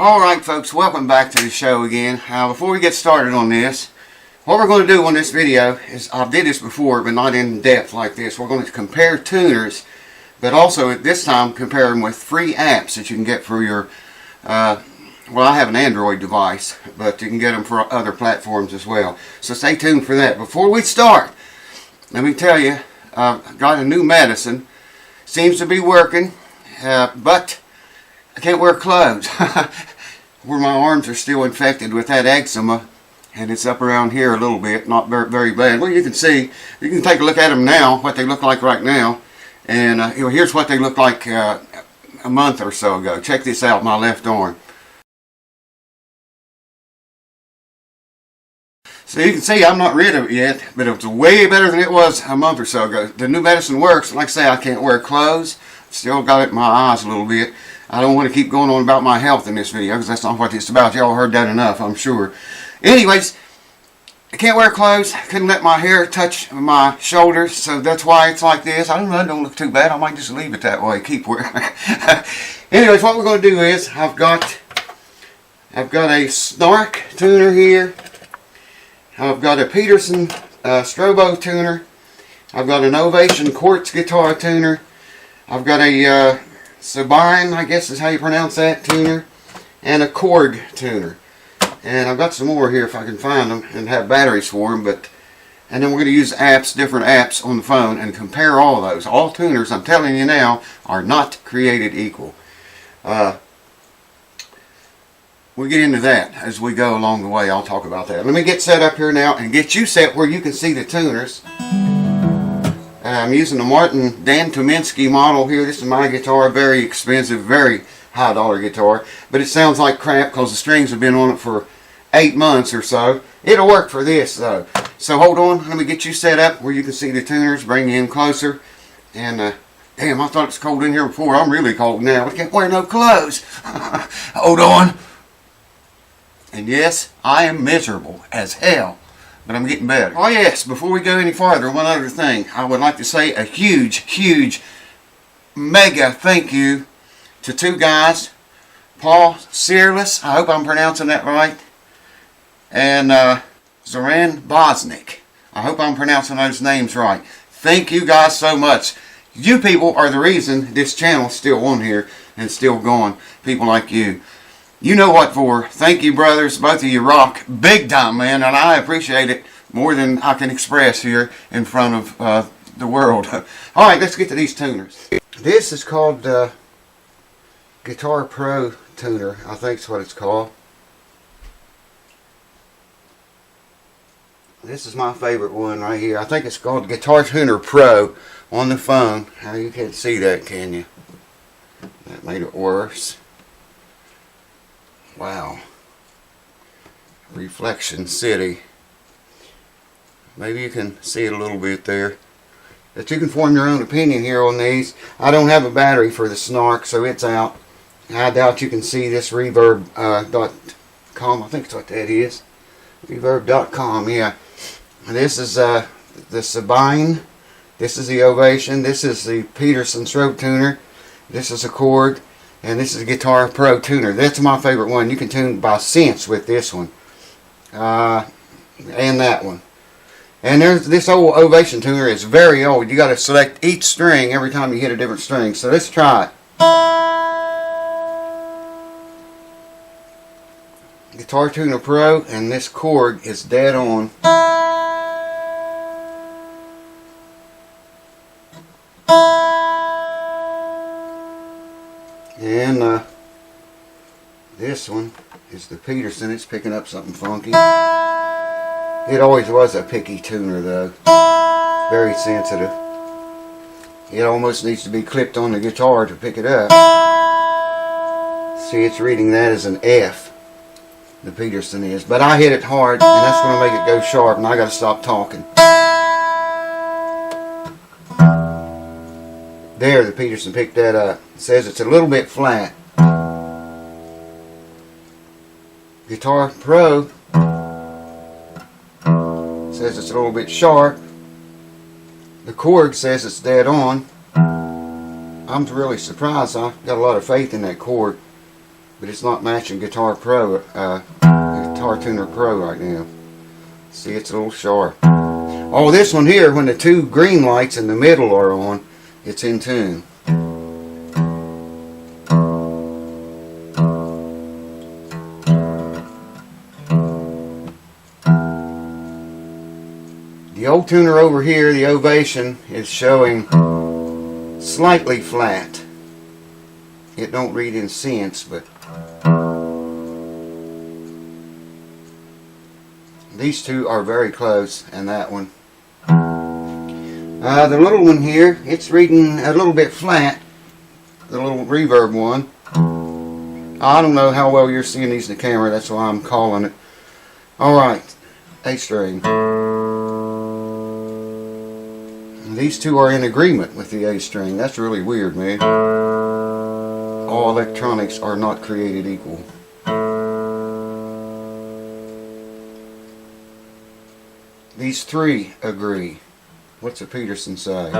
Alright folks, welcome back to the show again. Before we get started on this, what we're going to do on this video is, I did this before but not in depth like this. We're going to compare tuners, but also at this time compare them with free apps that you can get for your, well, I have an Android device, but you can get them for other platforms as well. So stay tuned for that. Before we start, let me tell you, I've got a new medicine. Seems to be working, but I can't wear clothes where my arms are still infected with that eczema, and it's up around here a little bit, not very bad. Well, you can see, you can take a look at them now, what they look like right now, and here's what they look like a month or so ago. Check this out, my left arm. So you can see I'm not rid of it yet, but it's way better than it was a month or so ago. The new medicine works. Like I say, I can't wear clothes. Still got it in my eyes a little bit. I don't want to keep going on about my health in this video because that's not what it's about. Y'all heard that enough, I'm sure. Anyways, I can't wear clothes. Couldn't let my hair touch my shoulders, so that's why it's like this. I don't know, it don't look too bad. I might just leave it that way. Keep wearing it. Anyways, what we're going to do is I've got a Snark tuner here. I've got a Peterson Strobo tuner. I've got an Ovation Quartz guitar tuner. I've got a Sabine, I guess is how you pronounce that, tuner, and a Korg tuner. And I've got some more here if I can find them and have batteries for them. And then we're going to use apps, different apps on the phone, and compare all those. All tuners, I'm telling you now, are not created equal. We'll get into that as we go along the way. I'll talk about that. Let me get set up here now and get you set where you can see the tuners. I'm using the Martin Dan Tominski model here. This is my guitar, very expensive, very high dollar guitar, but it sounds like crap because the strings have been on it for 8 months or so. It'll work for this though. So hold on, let me get you set up where you can see the tuners, bring you in closer. And damn, I thought it was cold in here before. I'm really cold now. I can't wear no clothes. Hold on. And yes, I am miserable as hell, but I'm getting better. Oh yes, before we go any farther, one other thing. I would like to say a huge, mega thank you to two guys, Paul Searless, I hope I'm pronouncing that right, and Zoran Bosnick. I hope I'm pronouncing those names right. Thank you guys so much. You people are the reason this channel is still on here and still going. People like you. You know what for. Thank you, brothers. Both of you rock big time, man, and I appreciate it more than I can express here in front of the world. All right, let's get to these tuners. This is called Guitar Pro Tuner, I think is what it's called. This is my favorite one right here. I think it's called Guitar Tuner Pro on the phone. Now you can't see that, can you? That made it worse. Wow. Reflection City. Maybe you can see it a little bit there. But you can form your own opinion here on these. I don't have a battery for the Snark, so it's out. I doubt you can see this reverb.com. I think that's what that is. Reverb.com, yeah. This is the Sabine. This is the Ovation. This is the Peterson Strobe tuner. This is a Korg. And this is a Guitar Pro tuner. That's my favorite one. You can tune by cents with this one. And that one. And there's this old Ovation tuner is very old. You got to select each string every time you hit a different string. So let's try it. Guitar Tuner Pro, and this Korg is dead on. And this one is the Peterson. It's picking up something funky. It always was a picky tuner though. Very sensitive. It almost needs to be clipped on the guitar to pick it up. See, it's reading that as an F. The Peterson is. But I hit it hard, and that's going to make it go sharp, and I got to stop talking. There, the Peterson picked that up. It says it's a little bit flat. Guitar Pro says it's a little bit sharp. The Korg says it's dead on. I'm really surprised. I got a lot of faith in that Korg. but it's not matching Guitar Pro, Guitar Tuner Pro right now. See, it's a little sharp. Oh, this one here, when the two green lights in the middle are on, it's in tune. The old tuner over here, the Ovation, is showing slightly flat. It don't read in cents, but these two are very close, and that one. The little one here, it's reading a little bit flat, the little reverb one. I don't know how well you're seeing these in the camera, that's why I'm calling it. Alright, A string. These two are in agreement with the A string. That's really weird, man. All electronics are not created equal. These three agree. What's the Peterson say?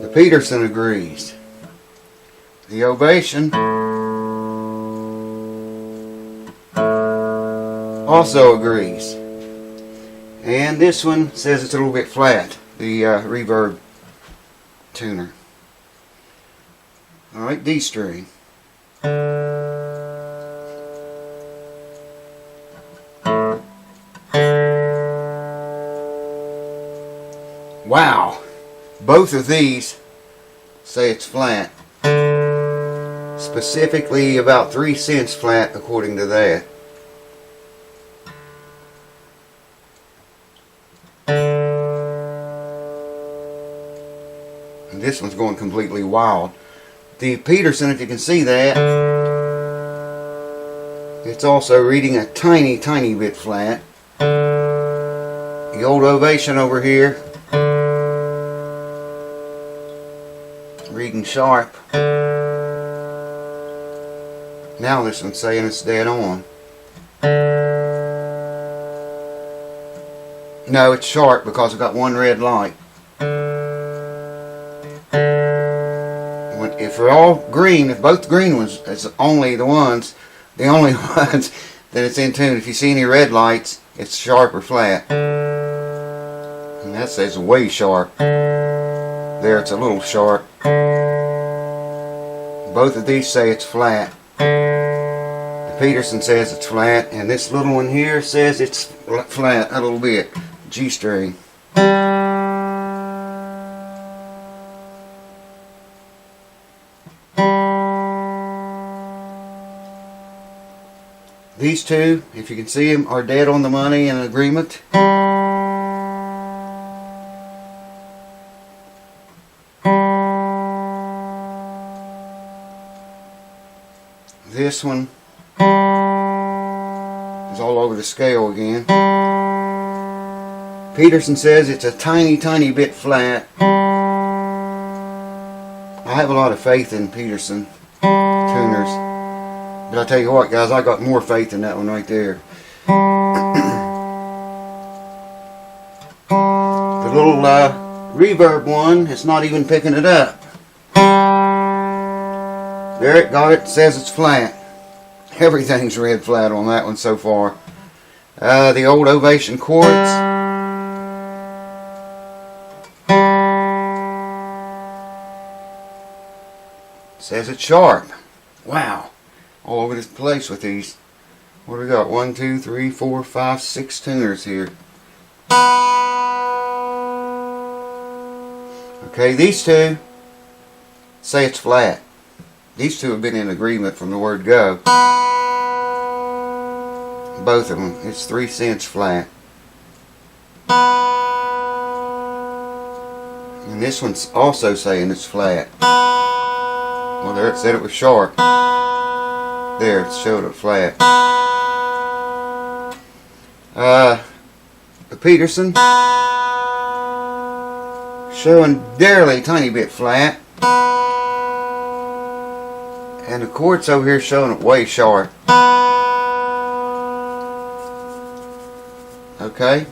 The Peterson agrees. The Ovation also agrees. And this one says it's a little bit flat, the reverb tuner. Alright, D string. Wow! Both of these say it's flat. Specifically about 3 cents flat according to that. And this one's going completely wild. The Peterson, if you can see that, it's also reading a tiny, tiny bit flat. The old Ovation over here, reading sharp. Now this one's saying it's dead on. No, it's sharp because I've got one red light. If they're all green, if both green ones, it's only the ones, then it's in tune. If you see any red lights, it's sharp or flat. And that says way sharp. There, it's a little sharp. Both of these say it's flat. The Peterson says it's flat, and this little one here says it's flat a little bit. G string. These two, if you can see them, are dead on the money in agreement. This one is all over the scale again. Peterson says it's a tiny, tiny bit flat. I have a lot of faith in Peterson tuners. But I tell you what, guys, I got more faith in that one right there. The little reverb one, it's not even picking it up. There it got it, says it's flat. Everything's red flat on that one so far. The old Ovation quartz. Says it's sharp. Wow. All over this place with these. What do we got? 1, 2, 3, 4, 5, 6 tuners here. Okay, these two say it's flat. These two have been in agreement from the word go. Both of them. It's 3 cents flat. And this one's also saying it's flat. Well, there it said it was sharp. There, it showed it flat. The Peterson showing barely a tiny bit flat. And the quartz over here showing it way sharp. Okay.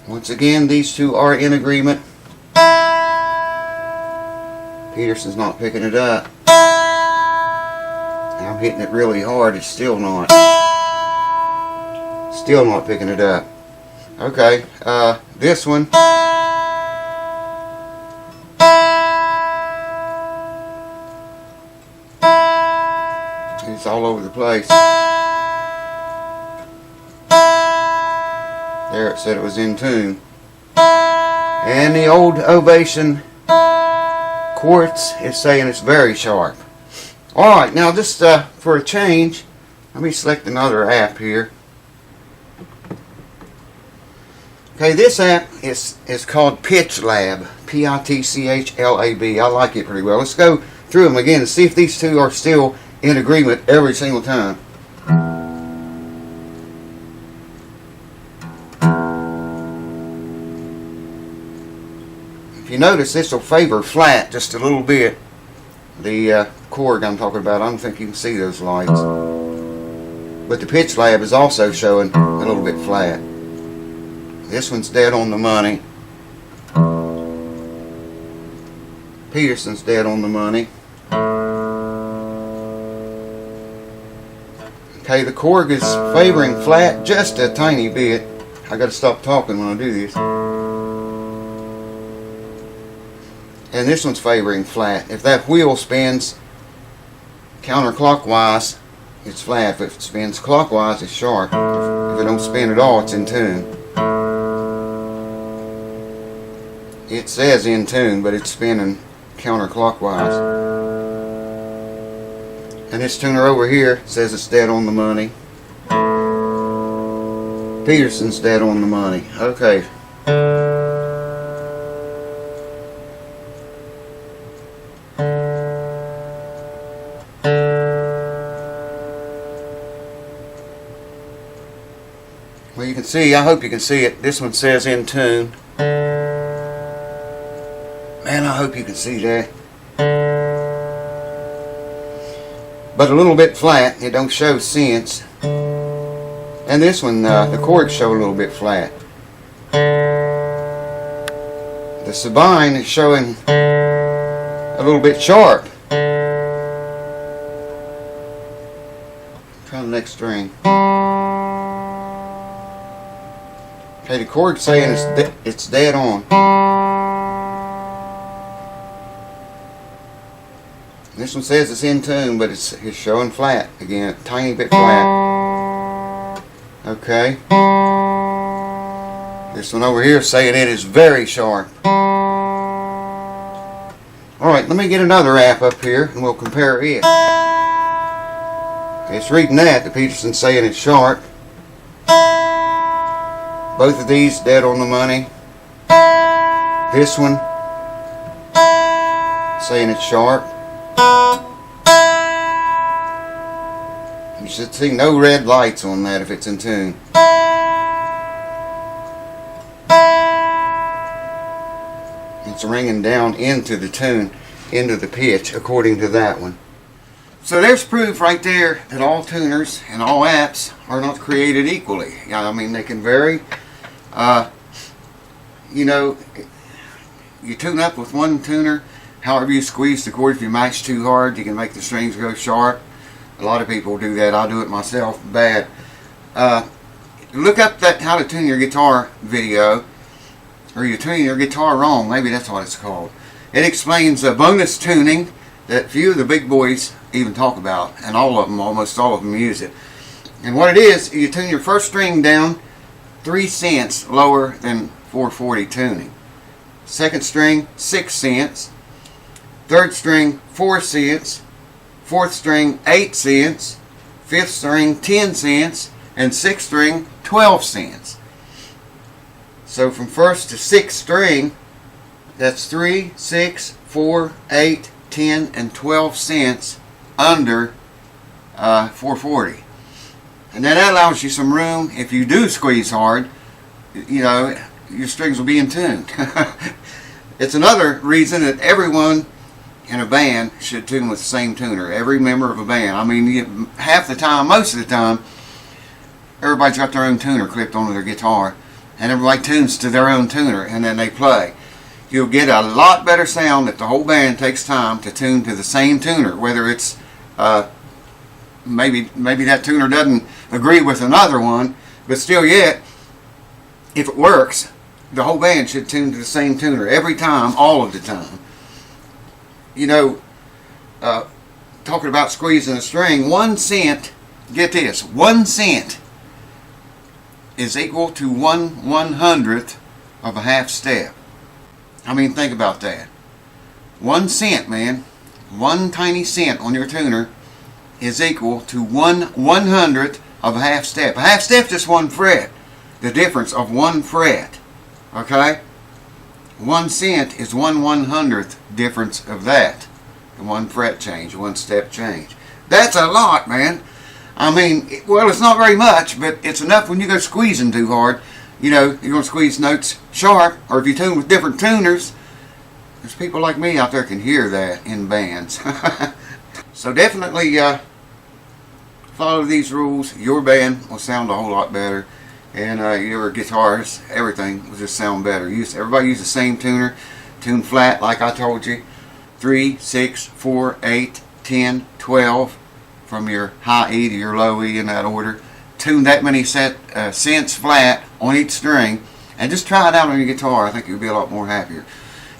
Once again, these two are in agreement. Peterson's not picking it up. I'm hitting it really hard. It's still not picking it up. Okay, this one. It's all over the place. There, it said it was in tune. And the old Ovation quartz is saying it's very sharp. Alright, now just for a change, let me select another app here. Okay, this app is called Pitch Lab. P-I-T-C-H-L-A-B. I like it pretty well. Let's go through them again and see if these two are still in agreement every single time. If you notice, this will favor flat just a little bit. The Korg I'm talking about, I don't think you can see those lights. But the Pitch Lab is also showing a little bit flat. This one's dead on the money. Peterson's dead on the money. Okay, the Korg is favoring flat just a tiny bit. I gotta stop talking when I do this. And this one's favoring flat. If that wheel spins counterclockwise, it's flat. If it spins clockwise, it's sharp. If it don't spin at all, it's in tune. It says in tune, but it's spinning counterclockwise. And this tuner over here says it's dead on the money. Peterson's dead on the money. Okay. Well, you can see, I hope you can see it. This one says in tune. Man, I hope you can see that. But a little bit flat. It don't show sense. And this one, the chords show a little bit flat. The Sabine is showing a little bit sharp. Try the next string. Okay, the chord's saying it's dead on. This one says it's in tune, but it's showing flat again, a tiny bit flat. Okay. This one over here is saying it is very sharp. Alright, let me get another app up here and we'll compare it. It's reading that. The Peterson's saying it's sharp. Both of these dead on the money. This one saying it's sharp. You should see no red lights on that if it's in tune. It's ringing down into the tune, into the pitch, according to that one. So there's proof right there that all tuners and all apps are not created equally. I mean, they can vary. You know, you tune up with one tuner, however you squeeze the cord. If you mash too hard, you can make the strings go sharp. A lot of people do that. I do it myself bad. Look up that how to tune your guitar video, or you're tuning your guitar wrong. Maybe that's what it's called. It explains bonus tuning that few of the big boys even talk about, and all of them, almost all of them, use it. And what it is, you tune your first string down 3 cents lower than 440 tuning. Second string 6 cents. Third string 4 cents. Fourth string 8 cents. Fifth string 10 cents. And sixth string 12 cents. So from first to sixth string, that's 3, 6, 4, 8, 10, and 12 cents under 440. And then that allows you some room. If you do squeeze hard, you know, your strings will be in tune. It's another reason that everyone in a band should tune with the same tuner. Every member of a band. I mean, half the time, most of the time, everybody's got their own tuner clipped onto their guitar, and everybody tunes to their own tuner, and then they play. you'll get a lot better sound if the whole band takes time to tune to the same tuner. Whether it's maybe that tuner doesn't agree with another one, but still yet, if it works, the whole band should tune to the same tuner every time, all of the time. You know, talking about squeezing a string, 1 cent, get this, 1 cent is equal to 1/100th of a half step. I mean, think about that. 1 cent, man, 1 tiny cent on your tuner is equal to 1/100th of a half step. A half step is just 1 fret. The difference of 1 fret. Okay? 1 cent is 1/100th difference of that. 1 fret change, 1 step change. That's a lot, man. I mean, well, it's not very much, but it's enough when you go squeezing too hard. You know, you're going to squeeze notes sharp, or if you tune with different tuners, there's people like me out there can hear that in bands. So definitely follow these rules. Your band will sound a whole lot better. And your guitars, everything will just sound better. Everybody use the same tuner. Tune flat like I told you. 3, 6, 4, 8, 10, 12 from your high E to your low E in that order. Tune that many cents flat on each string, and just try it out on your guitar. I think you'll be a lot more happier.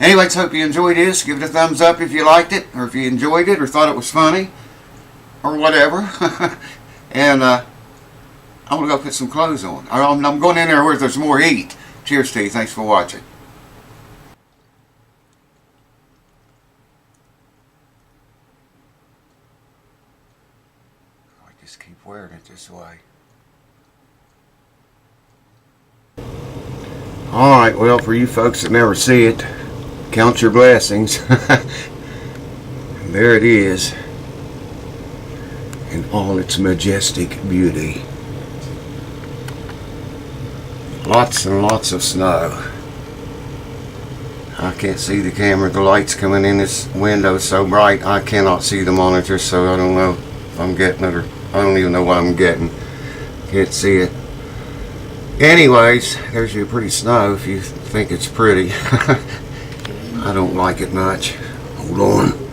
Anyways, hope you enjoyed this. Give it a thumbs up if you liked it, or if you enjoyed it, or thought it was funny, or whatever. And I'm going to go put some clothes on. I'm going in there where there's more heat. Cheers to you. Thanks for watching. I just keep wearing it this way. Alright, well, for you folks that never see it, count your blessings. There it is, in all its majestic beauty. Lots and lots of snow. I can't see the camera. The light's coming in this window so bright I cannot see the monitor, so I don't know if I'm getting it, or I don't even know what I'm getting. Can't see it. Anyways, there's your pretty snow if you think it's pretty. I don't like it much. Hold on.